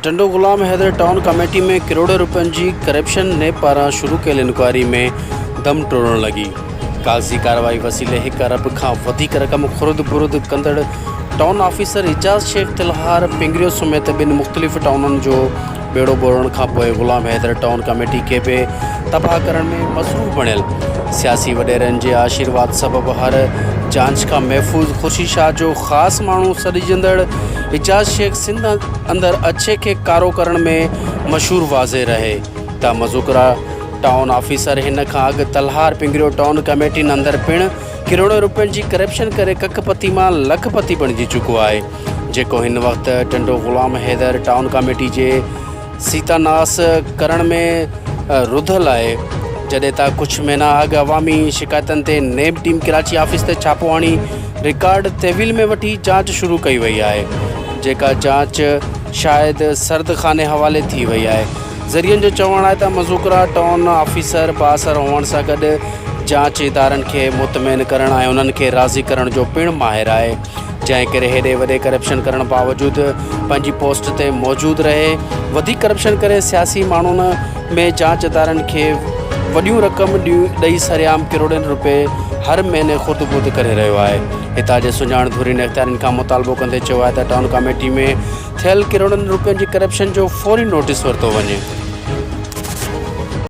टंडो गुलाम Haidar town committee में करोड़ों रुपयनि जी करप्शन ने पारां शुरू कयल इंक्वायरी में दम टोड़ण लगी। कागज़ी कार्रवाई वसीले 1 अरब खां वधीक रक़म खुर्द बुर्द कंदड़ टाउन ऑफिसर इजाज़ शेख तिलहार पिंगरियो समेत 2 मुख़्तलिफ़ टाउननि जो बेड़ो बोरण खां पोइ गुलाम हैदर टाउन कमेटी के बि तबाह करण में मसरूफ़ बणियल। सियासी वॾेरनि जे आशीर्वाद सबबि हर जांच खां महफ़ूज़ खुर्शीद शाह जो ख़ासि माण्हू सॾिजंदड़ इजाज़ शेख सिंध अंदर अच्छे के कारो करण में मशहूर वाज़े रहे त मज़ूकरा टाउन ऑफिसर हिन खां अॻु तलहार पिंगरियो टाउन कमेटी अंदर पिण करोड़ों रुपयनि जी करप्शन करे कखपति मां लखपति बणिजी चुको आहे, जेको हिन वक़्तु टंडो गुलाम हैदर टाउन कमेटी जे सीतानास करण में रुधल आहे। जॾहिं त कुझु महीना अॻु अवामी शिकायतनि ते नेब टीम कराची ऑफिस ते छापो हणी रिकॉर्ड तहवील में वठी जांच शुरू कई वई आहे, जेका जांच शायदि सर्द खाने हवाले थी वई आहे। ज़रियनि जो चवणु आहे त मज़ूकरा टाउन ऑफिसर बासर हुअण सां गॾु जांच इदारनि खे मुतमइन करण ऐं उन्हनि खे राज़ी करण जो पिणु माहिर आहे, जंहिं करे हेॾे वॾे करप्शन करण बावजूदि पंहिंजी पोस्ट ते मौजूदु रहे। वधीक करप्शन करे सियासी माण्हुनि में जांच इदारनि खे वॾियूं रक़म ॾेई सरेआम करोड़नि रुपए हर महीने खुर्द बुर्द करे रहियो आहे। हितां जे सुञाण धुरीन इख़्तियारनि खां मुतालबो कंदे चयो आहे त टाउन कमेटी में थियल करोड़नि रुपयनि जी करप्शन जो फौरी नोटिस वरितो वञे।